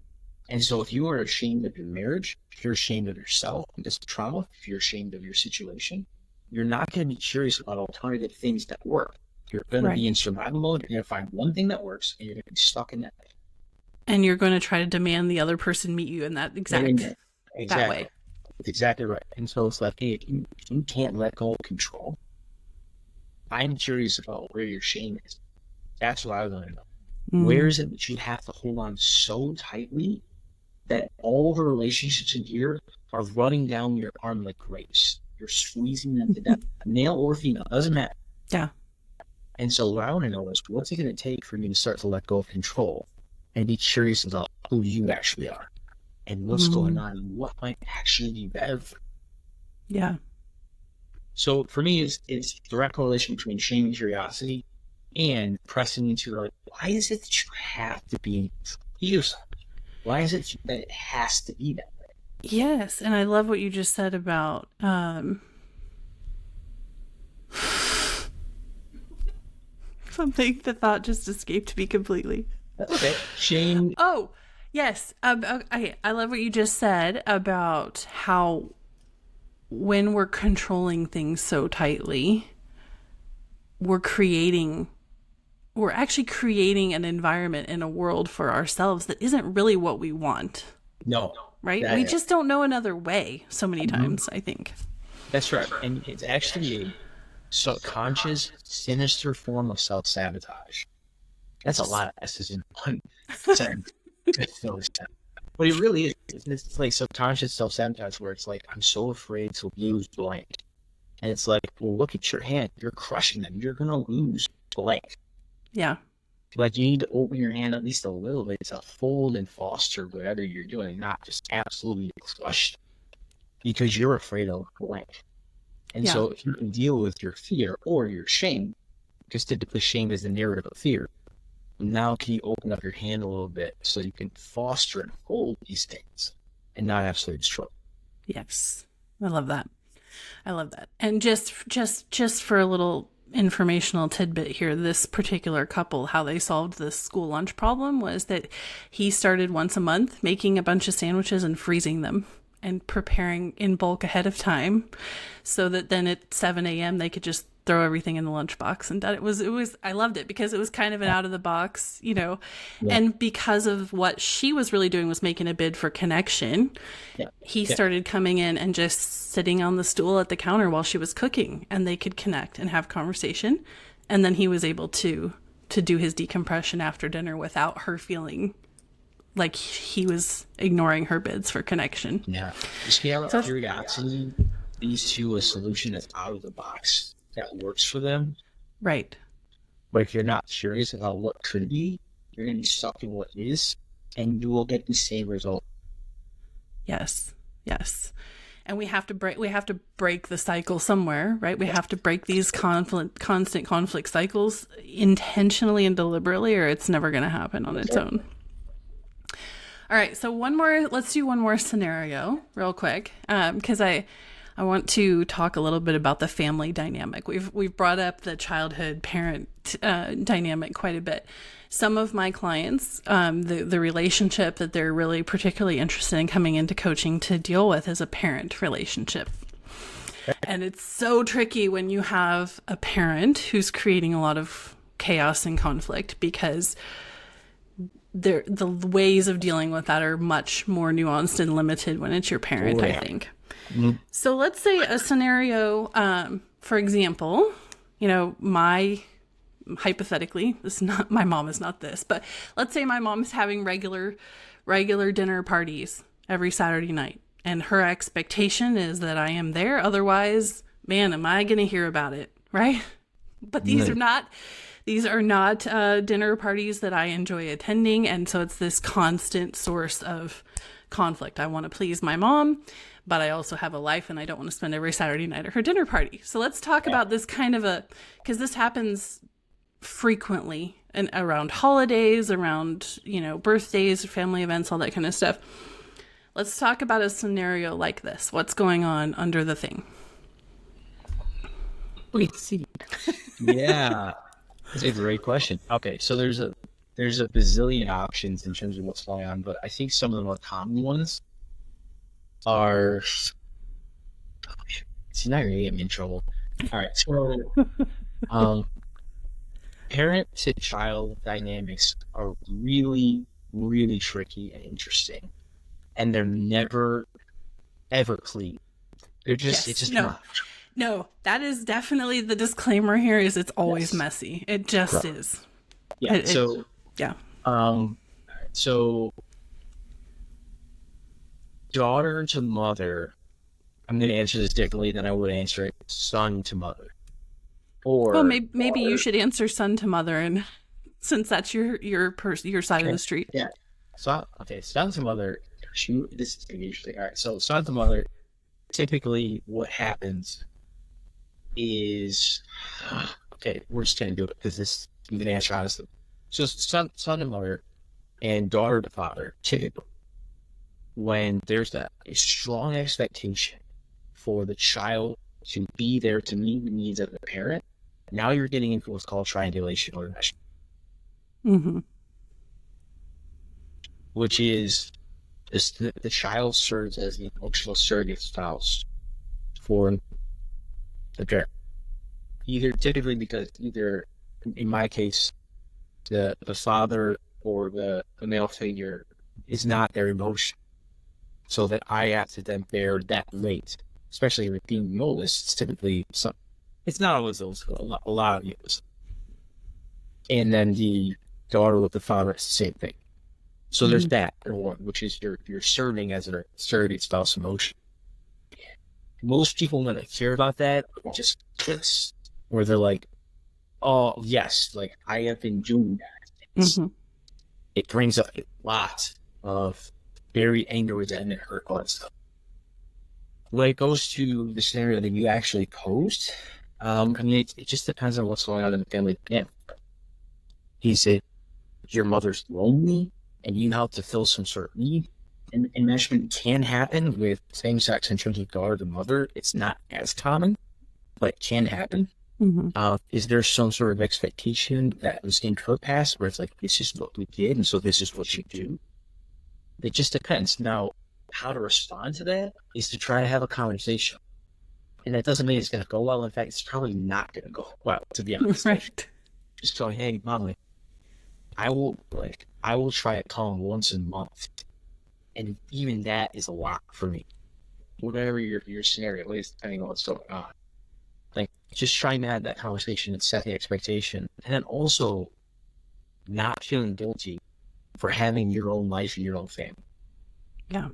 And so if you are ashamed of your marriage, if you're ashamed of yourself, this trauma, if you're ashamed of your situation, you're not going to be curious about alternative things that work. You're going to be in survival mode. You're going to find one thing that works, and you're going to be stuck in that thing. And you're going to try to demand the other person meet you in that exact that way. That's exactly right. And so it's like, hey, if you can't let go of control, I'm curious about where your shame is. That's what I want to know. Where is it that you have to hold on so tightly that all the relationships in here are running down your arm like grapes? You're squeezing them to death, male or female, doesn't matter. Yeah. And so what I want to know is, what's it going to take for me to start to let go of control and be curious about who you actually are and what's going on and what might actually be better for you? Yeah. So for me, it's direct correlation between shame and curiosity and pressing into, like, why is it that you have to be yourself? Why is it that it has to be that way? Yes. And I love what you just said about something. The thought just escaped me completely. Okay. Shame. Oh, yes. I love what you just said about how when we're controlling things so tightly, we're actually creating an environment in a world for ourselves that isn't really what we want. No. Right? We just don't know another way so many times, I think. That's right. And it's actually a subconscious, sinister form of self-sabotage. That's a lot of S's in one sentence. But it really is. It's like subconscious self-sabotage where it's like, I'm so afraid to lose blank. And it's like, well, look at your hand. You're crushing them. You're going to lose blank. Yeah. Like, you need to open your hand at least a little bit to fold and foster whatever you're doing, not just absolutely crush because you're afraid of blank. And so if you can deal with your fear or your shame, because typically shame is the narrative of fear, now can you open up your hand a little bit so you can foster and hold these things and not absolutely destroy? Yes. I love that. And just for a little informational tidbit here, this particular couple, how they solved this school lunch problem was that he started once a month making a bunch of sandwiches and freezing them and preparing in bulk ahead of time so that then at 7 a.m. they could just throw everything in the lunchbox. And it was I loved it because it was kind of an out of the box, and because of what she was really doing was making a bid for connection. He started coming in and just sitting on the stool at the counter while she was cooking, and they could connect and have conversation. And then he was able to do his decompression after dinner without her feeling like he was ignoring her bids for connection. Yeah. Just out of curiosity, these two a solution that's out of the box that works for them. Right. But if you're not curious about what could be, you're going to be stuck in what is, and you will get the same result. Yes. And we have to break the cycle somewhere, right? We have to break these constant conflict cycles intentionally and deliberately, or it's never going to happen on its own. All right. So let's do one more scenario real quick. Because I I want to talk a little bit about the family dynamic. We've brought up the childhood parent dynamic quite a bit. Some of my clients, the relationship that they're really particularly interested in coming into coaching to deal with is a parent relationship. And it's so tricky when you have a parent who's creating a lot of chaos and conflict, because the ways of dealing with that are much more nuanced and limited when it's your parent, I think. Mm-hmm. So let's say a scenario, for example, hypothetically, this is not, my mom is not this, but let's say my mom's having regular dinner parties every Saturday night, and her expectation is that I am there. Otherwise, man, am I going to hear about it, right? But these are not dinner parties that I enjoy attending, and so it's this constant source of conflict. I want to please my mom, but I also have a life, and I don't want to spend every Saturday night at her dinner party. So let's talk about this because this happens frequently and around holidays, around, birthdays, family events, all that kind of stuff. Let's talk about a scenario like this. What's going on under the thing? Let's see. Yeah, that's a great question. Okay, so there's a bazillion options in terms of what's going on, but I think some of the more common ones are. See, now you're gonna get me in trouble. All right, so parent to child dynamics are really, really tricky and interesting, and they're never ever clean. They're just not. No, that is definitely the disclaimer here. Is it's always messy. It just is. Yeah. So daughter to mother, I'm going to answer this differently than I would answer it son to mother. Or maybe you should answer son to mother, and since that's your side of the street. Yeah. So son to mother. This is going to be interesting. All right. So son to mother. Typically, what happens is we're just going to do it because I'm going to answer honestly. So son to mother and daughter to father, typically, when there's a strong expectation for the child to be there to meet the needs of the parent, now you're getting into what's called triangulation or enmeshment. Mm-hmm. Which is the child serves as the emotional surrogate spouse for the parent. Typically because in my case, the father or the male figure is not their emotion. So that I have to then bear that weight, especially with being the oldest. It's typically it's not always those, a lot of years. And then the daughter with the father is the same thing. So there's that one, which is you're serving as a surrogate spouse emotion. Most people when they care about that just where they're like, oh yes, like I have been doing that. It brings up a lot of very angry, resentment, hurt, all that stuff. When it goes to the scenario that you actually posed, it just depends on what's going on in the family. Yeah. He said, your mother's lonely and you have to fill some sort of need. And enmeshment can happen with same sex in terms of daughter to mother. It's not as common, but it can happen. Is there some sort of expectation that was in her past where it's like, this is what we did, and so this is what you do? It just depends. Now, how to respond to that is to try to have a conversation. And that doesn't mean it's going to go well. In fact, it's probably not going to go well, to be honest. Right. Just go, hey, mommy, I will try to call once a month. And even that is a lot for me. Whatever your scenario is, depending on what's going on. Like, just trying to have that conversation and set the expectation. And then also not feeling guilty for having your own life and your own family. Yeah.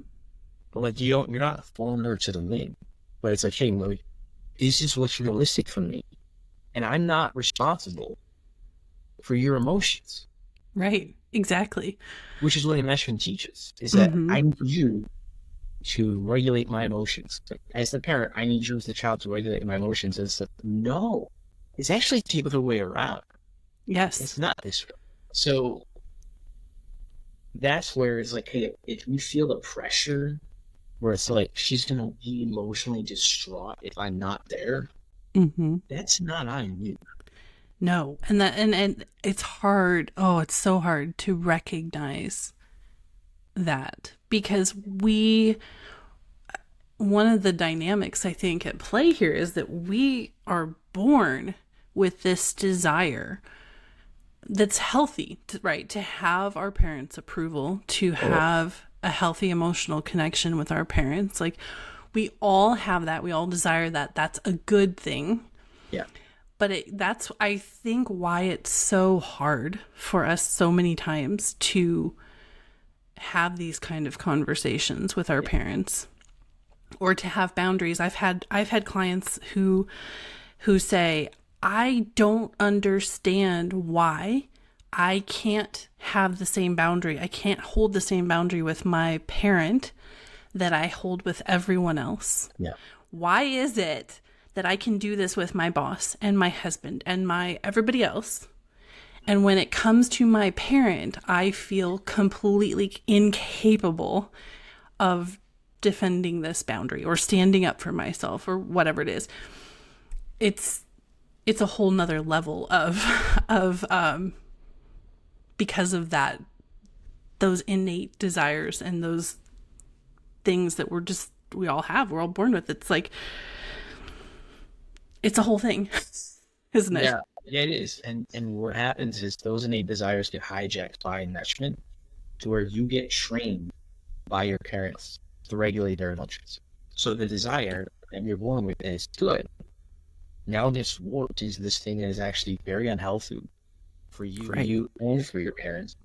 But like you're not throwing her to the wind. But it's like, hey, Lily, this is what's realistic for me. And I'm not responsible for your emotions. Right. Exactly. Which is what enmeshment teaches, is that I need you to regulate my emotions. As the parent, I need you as the child to regulate my emotions. And stuff. No, it's actually the other way around. Yes. It's not this way. So that's where it's like, hey, if you feel the pressure where it's like she's gonna be emotionally distraught if I'm not there. Mm-hmm. That's not on you. No, and it's hard. Oh, it's so hard to recognize that because one of the dynamics I think at play here is that we are born with this desire that's healthy, right? To have our parents' approval, to Oh, have a healthy emotional connection with our parents. Like we all have that. We all desire that. That's a good thing. yeah, But that's, I think, why it's so hard for us so many times to have these kind of conversations with our yeah, parents or to have boundaries. I've had clients who say, I don't understand why I can't have the same boundary. I can't hold the same boundary with my parent that I hold with everyone else. yeah, Why is it that I can do this with my boss and my husband and my everybody else? And when it comes to my parent, I feel completely incapable of defending this boundary or standing up for myself or whatever it is. It's it's a whole nother level of because of that, those innate desires and those things that we all have, we're all born with. It's like it's a whole thing, isn't it? yeah. Yeah, it is. And what happens is those innate desires get hijacked by enmeshment to where you get trained by your parents to regulate their emotions. So the desire that you're born with is good. Now this warped is this thing that is actually very unhealthy for Right. you and for your parents.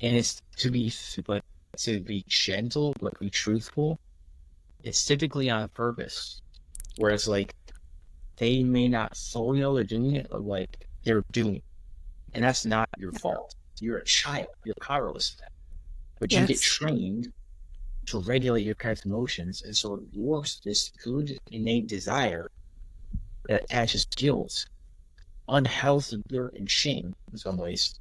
And it's but to be gentle, but be truthful. It's typically on purpose. Whereas like they may not fully know they're doing it, but like they're doing it. And that's not your fault. You're a child. You're powerless to that. But you get Yes. trained to regulate your parents' emotions, and so it works this good innate desire that adds guilt, unhealthy guilt and shame in some ways,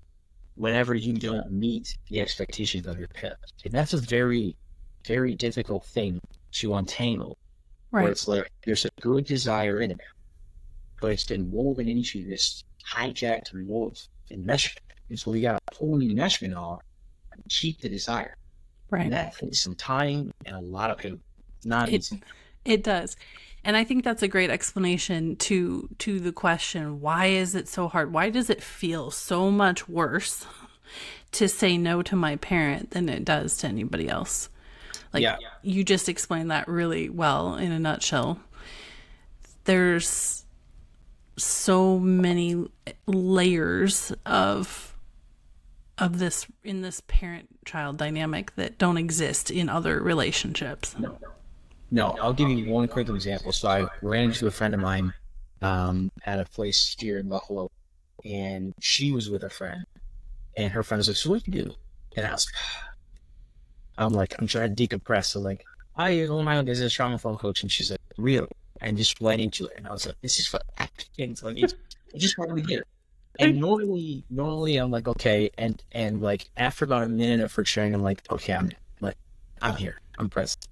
whenever you don't meet the expectations of your parents. And that's a very, very difficult thing to untangle, where Right. it's like there's a good desire in it, but it's been woven into this hijacked remote enmeshment. And so we got to pull the enmeshment off and keep the desire. And Right. that takes some time and a lot of pain. It's not It easy. it does. And I think that's a great explanation to the question, why is it so hard? Why does it feel so much worse to say no to my parent than it does to anybody else? Like Yeah. you just explained that really well in a nutshell. There's so many layers of this in this parent child dynamic that don't exist in other relationships. No. No, I'll give you one quick example. So I ran into a friend of mine at a place here in Buffalo, and she was with a friend, and her friend was like, "So what do you do?" And I'm like, I'm trying to decompress. So like, I own my own business, trauma phone coach, and she's like, "Real?" And just went into it, and I was like, "This is for acting." So I just want to hear. And normally I'm like, okay, and like after about a minute of her sharing, I'm like, okay, I'm here, I'm present.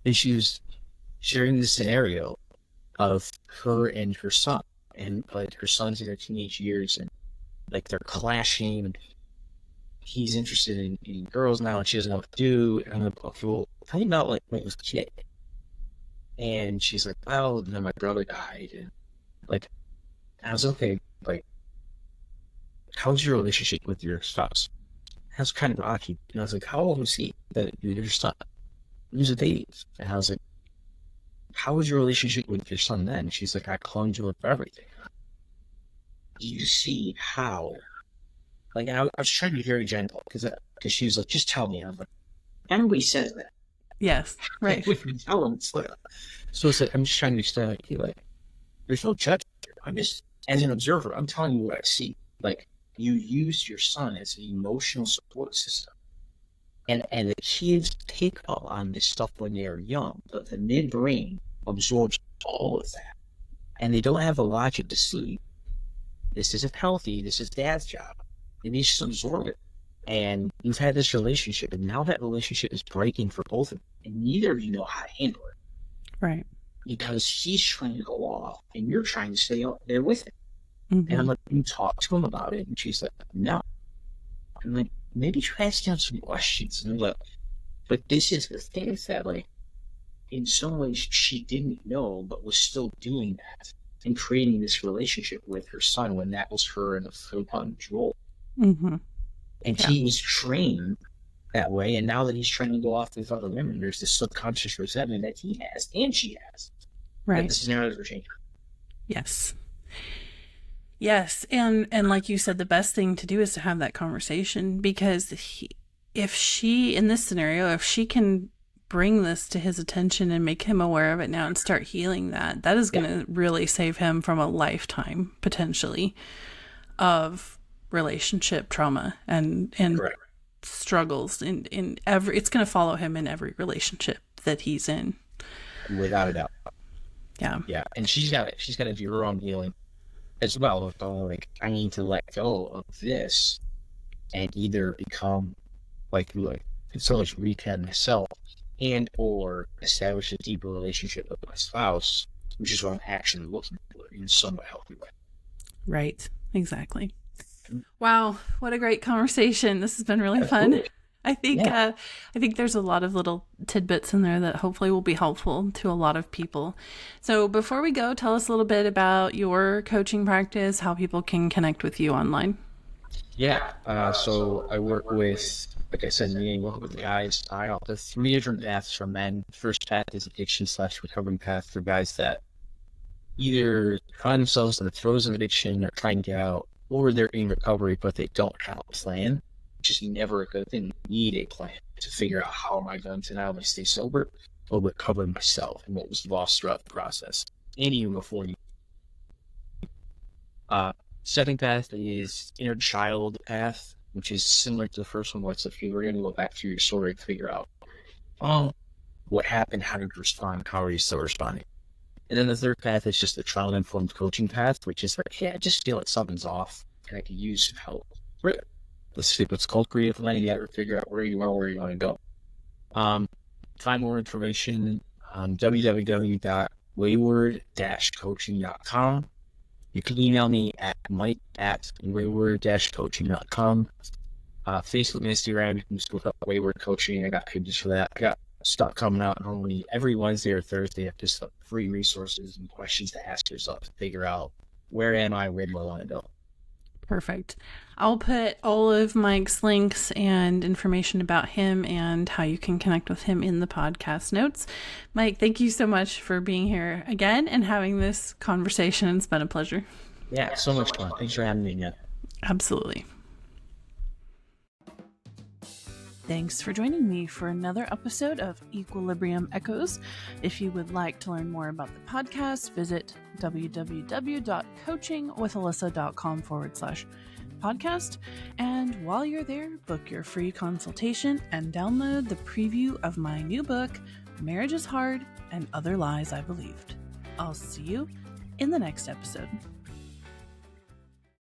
And she was sharing the scenario of her and her son, and like her son's in their teenage years, and like they're clashing. And he's interested in girls now, and she doesn't know what to do. And I'm like, okay, well, tell me about like when he was a kid. And she's like, well, then my brother died, and like I was okay, like how's your relationship with your spouse? That's kind of rocky. And I was like, how old was he that your son? He was a baby. And I was like, how was your relationship with your son then? She's like, I clung to him for everything. You see how? Like, I was trying to be very gentle because she was like, just tell me. I was like, everybody says that. Yes. Right. We can tell them. So it's like, I'm just trying to explain, like, there's no judgment. I'm just, as an observer, I'm telling you what I see. Like, you use your son as an emotional support system. And the kids pick up on this stuff when they're young, but the midbrain absorbs all of that. And they don't have the logic to see this isn't healthy, this is dad's job. They just absorb it. And you've had this relationship, and now that relationship is breaking for both of you, and neither of you know how to handle it. Right. Because he's trying to go off, and you're trying to stay up there with him. Mm-hmm. And I'm like, you talk to him about it, and she's like, no. I'm like, maybe try asking him some questions. And I'm like, but this is the thing, is that, like, in some ways she didn't know, but was still doing that and creating this relationship with her son when that was her in a full-on role. Mm-hmm. And he was trained that way, and now that he's trying to go off with other women, there's this subconscious resentment that he has and she has. Right. That the scenarios are changing. Yes. Yes. And like you said, the best thing to do is to have that conversation, because if she, in this scenario, if she can bring this to his attention and make him aware of it now and start healing that is going to really save him from a lifetime, potentially, of relationship trauma and Correct. struggles in every, it's going to follow him in every relationship that he's in. Without a doubt. Yeah. Yeah. And she's got to do her own healing as well. Like, I need to let go of this and either become like so much reconnect myself and or establish a deeper relationship with my spouse, which is what I'm actually looking for in some healthy way. Right. Exactly. Wow, what a great conversation. This has been really Absolutely. fun. I think there's a lot of little tidbits in there that hopefully will be helpful to a lot of people. So before we go, tell us a little bit about your coaching practice, how people can connect with you online. Yeah. So I work with, like I said, me and work with guys. I offer 3 different paths for men. The first path is addiction/recovery path for guys that either find themselves in the throes of addiction or trying to get out, or they're in recovery, but they don't have a plan, which is never a good thing. You need a plan to figure out, how am I going to not only stay sober, but recover myself and what was lost throughout the process, and even before you. Second path is inner child path, which is similar to the first one. What's if you were going to go back through your story and figure out, what happened, how did you respond, how are you still responding? And then the third path is just the trauma-informed coaching path, which is like, I just feel like something's off, and I could use some help. Let's see what's called creative planning, to figure out where you are, where you want to go. Find more information on www.wayward-coaching.com. You can email me at mike@wayward-coaching.com. Facebook and Instagram, you can just look up Wayward Coaching. I got pages for that. I got stuff coming out normally every Wednesday or Thursday. I have just free resources and questions to ask yourself to figure out, where am I, where do I want to go? Perfect. I'll put all of Mike's links and information about him and how you can connect with him in the podcast notes. Mike, thank you so much for being here again and having this conversation. It's been a pleasure. Yeah, so much fun. Thanks for having me again. Absolutely. Thanks for joining me for another episode of Equilibrium Echoes. If you would like to learn more about the podcast, visit www.coachingwithalyssa.com/podcast. And while you're there, book your free consultation and download the preview of my new book, Marriage is Hard and Other Lies I Believed. I'll see you in the next episode.